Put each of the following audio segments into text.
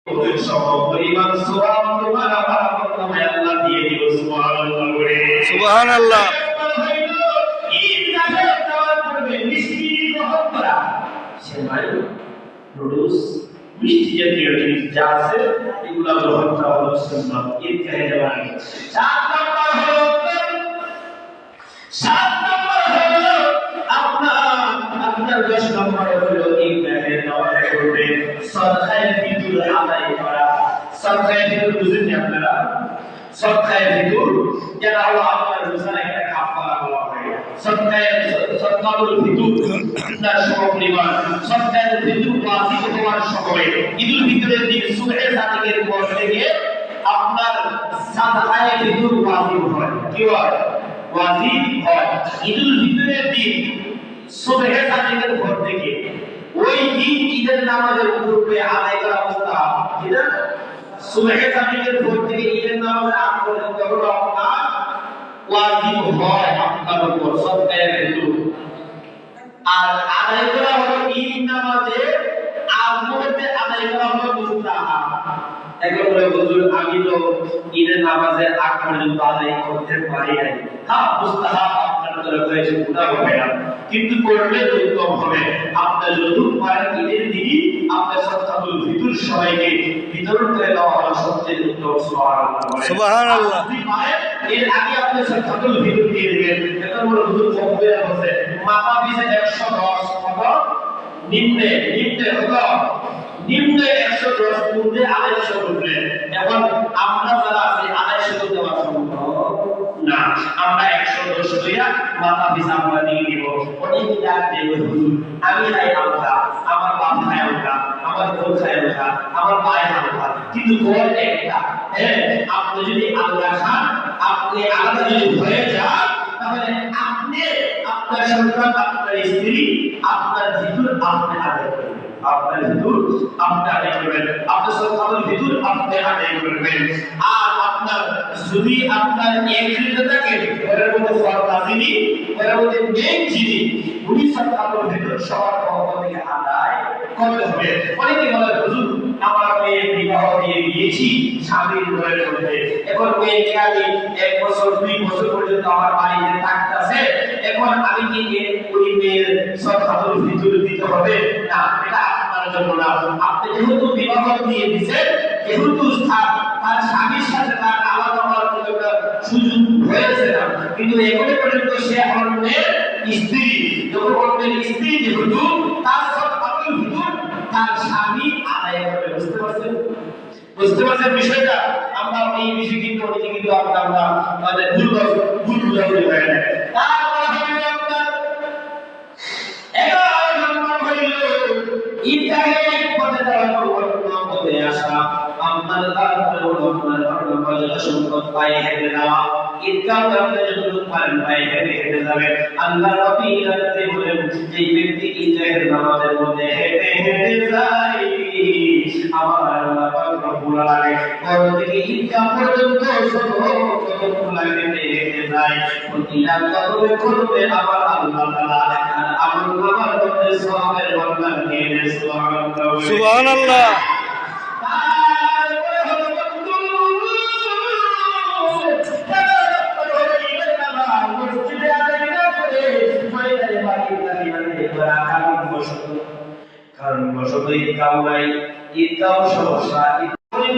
পরিমাণ সওয়াব তোমার আমার নামে আল্লাহ দিয়ে দিল। সুবহানাল্লাহ বলে সুবহানাল্লাহ। ঈদ কাছে যাওয়ার পূর্বে মিষ্টি গ্রহণ করা, সেমাই, নুডলস, মিষ্টি জাতীয় জিনিস যা আছে এগুলো গ্রহণ করা হলো সুন্নাত ঈদ কাছে যাওয়ার আগে। 7 নম্বর হলো আপনার 10 নম্বর হলো ঈদ কাছে যাওয়ার পূর্বে সাদকায়ে ফিতর আদায় করা। সাদকায়ে ফিতর বুঝেন আপনারা? সাদকায়ে ফিতর যেটা হলো আপনার রোজার একটা কাফারা বলা হয়। সাদকাতুল ফিতর তার সমপরিমাণ। সাদকাতুল ফিতর ওয়াজিব হওয়ার সময় ঈদুল ফিতরের দিন সুবহে সাদিকের পর থেকে আপনার সাদকায়ে ফিতর ওয়াজিব হয়। কি হয়? ওয়াজিব হয়। ঈদুল ফিতরের দিন সুবহে সাদিকের পর থেকে ওই দিন ঈদের নামাজের পূর্বে আদায় করা মুস্তাহাব। ঠিক না? সুবহে সাদিকের পর থেকে ঈদের নামাজের আগ পর্যন্ত হলো আপনার ওয়াজিব হয় আপনার উপর সাদকায়ে ফিতর। আর আদায় করা হলো ঈদ নামাজে আগ মুহূর্তে আদায় করা হলো মুস্তাহাব। এখন বলে হুজুর আমি তো ঈদের নামাজের আগ পর্যন্ত আদায় করতে পারি নাই। হ্যাঁ, মুস্তাহাব আপনার তরফ থেকে গুনাহ হবে না, কিন্তু করলে উত্তম হবে। আপনার যতটুকু পারেন ঈদের দিনই আপনার সাদকাতুল ফিতর সবাইকে বিতরণ করে দেওয়া হলো সবচেয়ে উত্তম। সুবহানাল্লাহ সুবহানাল্লাহ। আপনি পারেন এর আগে আপনি সাদকাতুল ফিতর দিয়ে দিবেন। এখন বলে হুজুর কবে বলছে মাথা পিছে 110 কত নিম্নে হলো নিম্নে 110 পূর্বে 250 উঠলে। এখন আমরা যারা আছে 250 দেওয়া সম্ভব না। আমরা 110 হইয়া মাথা পিছে আমরা দিয়ে দিব। অনেক ডাক দেব হুজুর আমি খাই আলগা, আমার বাপ খায় আলগা, আমার বোন খায় আলগা, আমার ভাই আলগা, কিন্তু গোল একটা। হ্যাঁ, আপনি যদি আলগা খান, আপনি আলাদা যদি হয়ে যান, তাহলে আপনি আপনার সন্তান, আপনার স্ত্রী, আপনার ভিতর আপনি আদায় করবেন। আপনার ভিতর আপনি আদায় করবেন, আপনার সাদকাতুল ফিতর আপনি আদায় করবেন। আর আপনার যদি আপনার একজনটা থাকে ওর মধ্যে ফরজ যিনি, ওর মধ্যে মেইন যিনি, উনি সাদকাতুল ফিতর সবার পক্ষ থেকে আদায় করতে হবে। অনেকে বলে হুজুর আমার মেয়ে বিবাহ দিয়ে দিয়েছি স্বামীর ঘরের মধ্যে, এখন মেয়েকে আমি 1 বছর 2 বছর পর্যন্ত আমার বাড়িতে থাকতেছে, এখন আমি কি ওই মেয়ের সাদকাতুল ফিতর দিতে হবে? না, এটা আপনার জন্য না। আপনি যেহেতু বিবাহ দিয়ে দিয়েছেন, যেহেতু তার স্বামীর সাথে তার আলাদা হওয়ার কোনো সুযোগ হয়েছে না, কিন্তু এখনো পর্যন্ত সে অন্যের স্ত্রী। যখন অন্যের স্ত্রী যেহেতু তার সাদকাতুল ফিতর তার স্বামী আদায় করবে। বুঝতে পারছেন বিষয়টা? আমরা এই বিষয় কিন্তু অনেকে কিন্তু আমরা মানে ভুল বুঝাবুঝি হয়ে যায়। তারপর হইল আপনার 11 নম্বর হইল ঈদগাহে পথে যাওয়ার পথে আসা। আপনার তারপরে হলো আপনার ঘটনা সম্পদ পায়ে হেঁটে যাওয়া। ঈদগাহ আপনি যতটুকু পারেন পায়ে হেঁটে যাবেন। আল্লাহ নবী রাতে বলেন যে ব্যক্তি ঈদগাহের নামাজের মধ্যে হেঁটে যায় আমার আল্লাহ পাক রব্বুল আলামিন ঘর থেকে ঈদগাহ পর্যন্ত যতটুকু হেঁটে যায় প্রতিটা কদমে কদমে আমার আল্লাহ তাআলা আমার নামার মধ্যে সওয়াবের বরকত দিয়ে দেন। সুবহানাল্লাহ। কারণ বসত ঈদগাহ নাই, ঈদগাহ সমস্যা,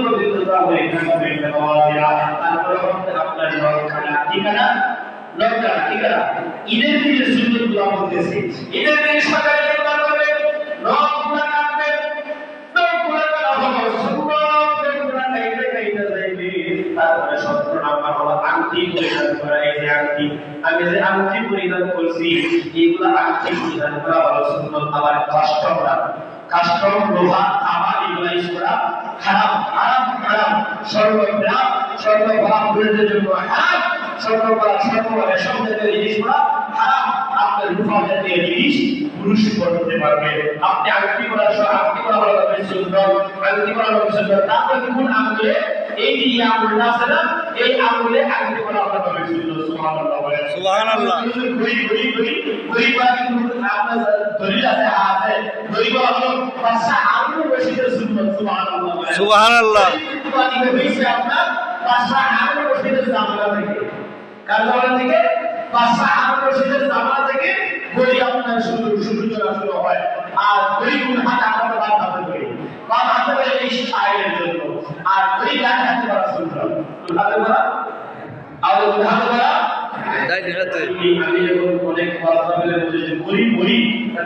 পবিত্রতা হয়ে থাকবে তারপরে আপনার ঠিকানা ঈদের দিনের সুন্নতগুলো বলতেছি। ঈদের দিন সকালে ইফতার করবেন, নখগুলো কাটবেন, নখগুলো কাটা হলো সুন্নতগুলো খাইতে যাইবে। তারপরে 17 নাম্বার হলো আংটি পরিধান করা। এই যে আংটি, আমি যে আংটি পরিধান করছি এগুলো আংটি পরিধান করা হলো সুন্নত। আবার কাস্টম লোহা তামা এগুলো ইউজ করা হারাম। স্বর্ণকলা পুরুষদের জন্য হারাম। স্বর্ণকলা এসব জাতীয় জিনিস করা হারাম। আপনি রূপা জাতীয় জিনিস পুরুষ করতে পারবে। আপনি আংটি পরা হলো সুন্দর, আংটি পরা হলো সুন্দর। তারপরে কোন আঙ্গুলে এই যে আঙ্গুলটা আছে না, এই আঙ্গুলে আংটি পরা হলো সুন্দর। সুবহানাল্লাহ বলেন। সুবহানাল্লাহ। ঘড়ি পরা কিন্তু আপনার দলিল আছে, আছে ঘড়ি পরা হলো পাঁচটা আঙ্গুল রশিদের সুন্দর। সুবহানাল্লাহ বলেন। সুবহানাল্লাহ। আপনার পাঁচটা আঙ্গুল রশিদের জামানা থেকে, কার জামানা থেকে? পাঁচটা আঙ্গুল রশিদের জামানা থেকে ঘড়ি আপনার শুরু চলা হয়। আর ঘড়ি কোন হাতে? আপনার বাম হাতে ঘড়ি, বাম হাতে ঘড়ি এই স্টাইলের জন্য। আর ঘড়ি ডান হাতে করা সুন্দর। কোন হাতে করা? আর কোন হাতে করা? ডান হাতে। আমি যখন অনেক বাস্তবে বলি যে ঘড়ি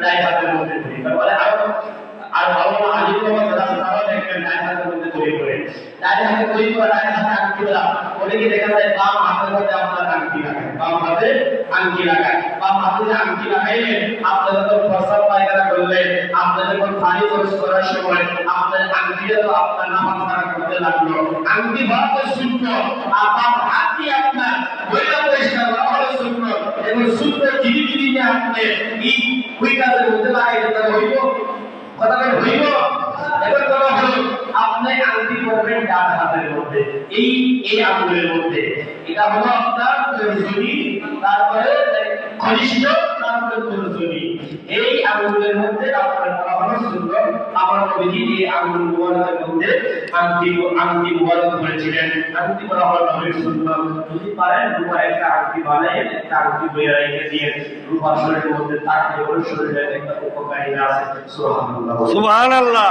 ডান হাতের মধ্যে ঘড়ি, তারপরে আর ভালো আলিম বাবা যারা তারা দেখবেন ডান হাতের মধ্যে ঘড়ি করে, ডান হাতে ঘড়ি করে ডান হাতে আংটি পরা। অনেকে দেখা যায় বাম হাতের মধ্যে আপনার আংটি লাগায়, বাম হাতে আংটি লাগায়। বাম হাতে আংটি লাগাইলে আপনারা যখন প্রস্রাব পায়খানা করলেন, আপনারা যখন পানি খরচ করার সময় আপনার আংটিটা তো আপনার নামাজ খারাপ করতে লাগলো। আংটি ভাবতে শূন্য, আর বাম হাত দিয়ে আপনার বইটা পরিষ্কার করা হলো শূন্য। এবং শূন্য ধীরে ধীরে আপনি এই ওই কাজের মধ্যে লাগাইতে হইব, কথা হইব। এবার বলা হলো আপনি আংটি করবেন ডান হাতের মধ্যে, এই আঙ্গুলের মধ্যে। এটা হলো আপনার তর্জনী, তারপরে কনিষ্ঠ, তারপরে তর্জনী। এই আঙ্গুলের মধ্যে আপনার বলা হলো সুন্দর। আমার নবীজি এই আঙ্গুল মুবারকের মধ্যে আংটি মুবারক করেছিলেন। আংটি বলা হলো নবীর সুন্নাত। যদি পারেন রূপা একটা আংটি বানায়, একটা আংটি বইয়ে রেখে দিয়ে রূপা শরীরের মধ্যে থাকলে ওর শরীরের একটা উপকারিতা আছে। সুবহানাল্লাহ। সুবহানাল্লাহ।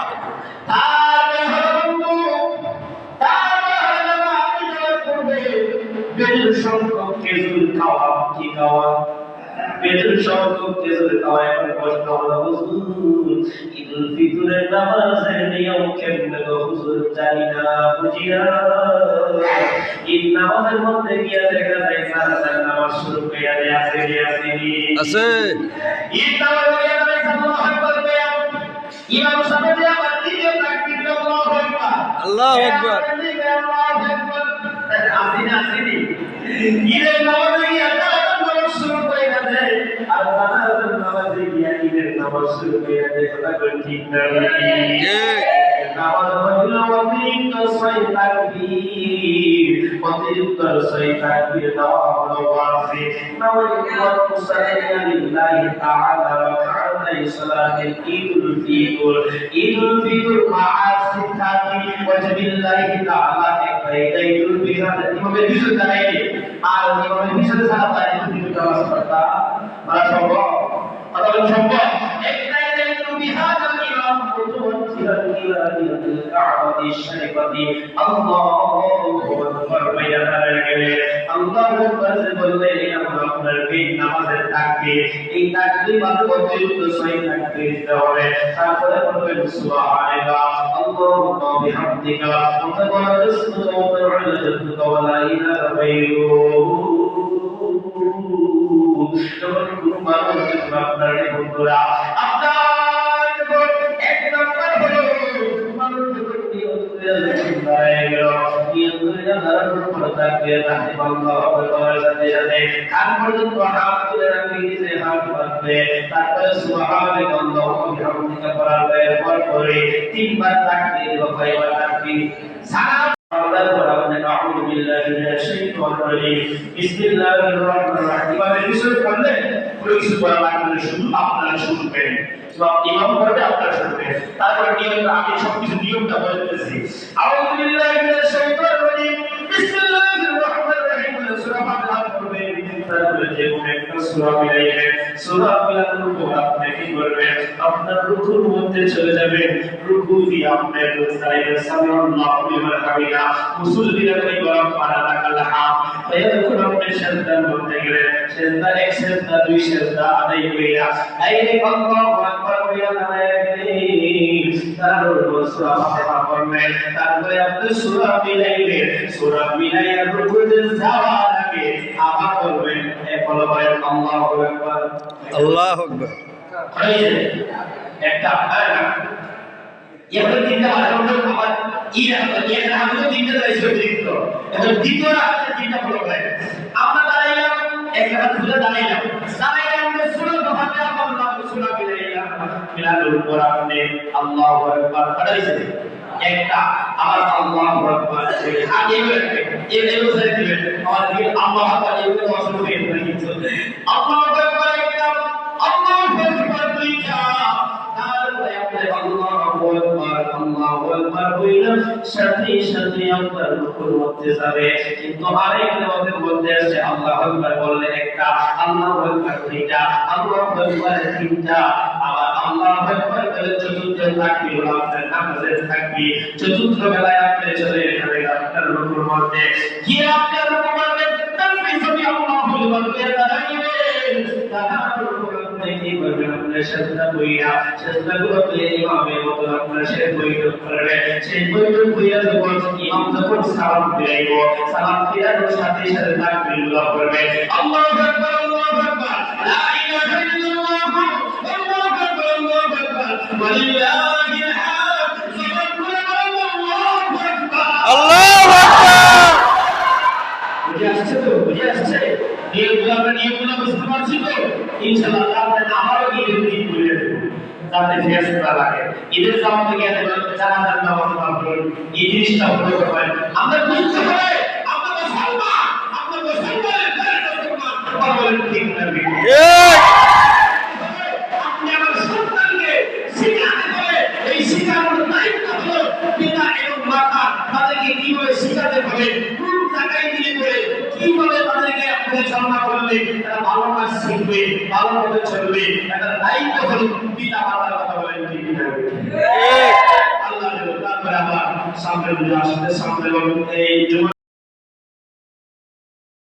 বেদুর সংখ্যক খেজুর খাওয়া, কি খাওয়া? বেদুর সংখ্যক খেজুর খাওয়া। এখন প্রশ্ন হলো হুজুর, ঈদুল ফিতরের নামাজের নিয়ম কেমনে গো হুজুর? জানি না, বুঝি না। ঈদ নামাজের মধ্যে গিয়া দেখা যায় নামাজের নামাজ শুরু হইয়া যায়, আছে আছে। ঈদ নামাজ হইয়া যায়, আল্লাহু আকবার কইয়া ইমাম সাহেব আবার দ্বিতীয় তাকবীর দিল, আল্লাহু আকবার, আল্লাহু আকবার। আল্লাহু আকবার। আসেনি ঈদের নামাজে গিয়া নামাজ শুরু করে দেয়, আর জানাজার নামাজে গিয়া ঈদের নামাজ শুরু করে দেয়। কথা বল ঠিক না? নামাজ হইল অতিরিক্ত 6 তাকবীর, অতিরিক্ত 6 তাকবীর দেওয়া হলো ওয়াজিব। নাওয়াইতুল মুসাল্লিনা লিল্লাহি তাআলা রাকাতাই সালাতিল ঈদুল ফিতর মা'a সিত্তাতি ওয়াজবিল্লাহি তাআলা ঈদুল ফিতর ইমামের পিছনে দাঁড়াইলে আর ইমামের পিছনে সালাত আদায় করতে নামাজ পড়তা বলা সম্ভব? কথা সম্ভব? একটাই ঈদুল বিহাদাল ইমাম মুতাওয়াজ্জিহান ইলা কা'বাতি শরীফাতি আল্লাহু আকবার বাইয়া গেলে আল্লাহু আকবার বললে এমন আপনার এই নামাজের তাকবীর, এই তাকবীর বাদে অতিরিক্ত 6 তাকবীর দিতে হবে। তারপরে বলবেন সুবহানাল্লাহ, আল্লাহুম্মা বিহামদিকা ওয়া তাবারাকাসমুকা ওয়া তাআলা জাদ্দুকা ওয়া লা ইলাহা গায়রুক। যখন কোন মানুষ আপনার বন্ধুরা আপনার এক নম্বর হলো মানুষ যখন নিয়ত করে দাঁড়ায় গেল, নিয়ত করে দাঁড়ানোর পর তাকে রাখতে আল্লাহ আকবার সাথে সাথে কান পর্যন্ত হাত তুলে রাখবে, নিচে হাত বাঁধবে। তারপরে সুবহানাল্লাহ আল্লাহু বিহামদিকা করার পর পরে 3 বার তাকবীর বা 5 বার তাকবীর সালাম أعوذ بالله من الشيطان الرجيم بسم الله الرحمن الرحيم। ইমামের বিষয় করলে পুরো কিছু বলা লাগবে না, শুধু আপনারা শুনবেন। সব ইমাম করবে, আপনারা শুনবেন। তারপর নিয়মটা আমি সবকিছু নিয়মটা বলতেছি। আউযু বিল্লাহি মিনাশ শাইতানির রাজীম বিসমিল্লাহির রহমানির রহিম। সূরা ফাতিহা পড়বেন, তারপরে যে কোন একটা সূরা মিলাইবেন। সূরা মিলানোর পর আপনি কি করবেন? আপনার রুকুর মধ্যে চলে যাবেন। রুকু দিয়ে আপনি দাঁড়িয়ে সামিআল্লাহু লিমান হামিদা মুসল্লিরা কইবা রব্বানা লাকাল হামদ। এরকম আপনি সিজদার মধ্যে গেলেন, সিজদা 1 সিজদা 2 সিজদা আদায় কইরা ডাইরেক্ট আল্লাহু আকবার কইরা দাঁড়ায় গেলেন। তারপর সূরা ফাতিহা পড়বেন, তারপরে আপনি সূরা মিলাইবেন। সূরা মিলাইয়া রুকুতে যাওয়ার আগে আবার বলবেন, বলবেন আল্লাহু আকবার, আল্লাহু আকবার। একটা এবার তিনটা বাজানোর আবার এটা আমাদের তিনটা দাঁড়িয়েছে অতিরিক্ত। এখন দ্বিতীয় রাতে তিনটা ফলো করে আমরা দাঁড়াইলাম, একটা তুলে দাঁড়াইলাম আমরা সুরা ফাতিহা পড়লাম সূরা মিলাদুল কোরআনে আল্লাহু আকবার পড়াইছে একটা আমার আল্লাহু আকবার আগে এই বলে দিবেন আর কি আল্লাহু আকবার এই বলে অসুবিধা হয়ে গেছে আল্লাহু আকবার একটা আল্লাহু আকবার দুইটা তারপরে আপনি আল্লাহু আকবার কইলেন সাথে সাথে আপনার রূহের মধ্যে যাবে কিন্তু আরেক নামাজের মধ্যে আছে আল্লাহু আকবার বললে একটা আল্লাহু আকবার দুইটা আল্লাহু আকবার তিনটা আবার আল্লাহু আকবার বলে চতুর্থ তাকবীর হলো আপনার নামাজের তাকবীর চতুর্থ বেলায় আপনি চলে যাবেন আপনার রূহের মধ্যে গিয়ে আপনার রূহের মধ্যে তাকবীর সবই আল্লাহু আকবার বলে দাঁড়াইবেন তারপর কি করবেন আপনার সাজদা কইরা সাজদা করতে ইমামের মতো আপনার শেষ বৈঠক করবে সেই বৈঠক কইরা যখন ইমাম যখন সালাম ফিরাইব সালাম ফিরানোর সাথে সাথে তাকবীরুল্লাহ করবে আল্লাহু আকবার লা ইলাহা ইল্লাল্লাহ আল্লাহু আকবার ওয়ালিল্লাহিল হামদ আল্লাহু আকবার আল্লাহু আকবার। বুঝে আসছে তো বুঝে আসছে নিয়মগুলো বুঝতে পারছি তো ইনশাআল্লাহ তারপরে আমারও ঈদের দিন বলে দেব যাতে ফেসটা লাগে ঈদের জামাতে গিয়ে জানাজার নামাজ পড়বেন এই জিনিসটা ফলো করবেন আমরা বুঝতে হবে আমরা মুসলমান আমরা মুসলমানের ঘরে মুসলমান কথা বলেন ঠিক না ঠিক। আপনি আমার সন্তানকে শিখাতে হবে এই শিখানোর দায়িত্ব হলো পিতা এবং মাতা তাদেরকে কিভাবে শিখাতে হবে কোন জায়গায় নিয়ে করে কিভাবে তাদেরকে পরিচালনা করলে তারা ভালো কাজ শিখবে ভালোভাবে চলবে একটা দায়িত্ব হলো পিতা মাতার কথা বলেন ঠিক না আল্লাহ তারপরে আবার সামনে আসতে সামনে এই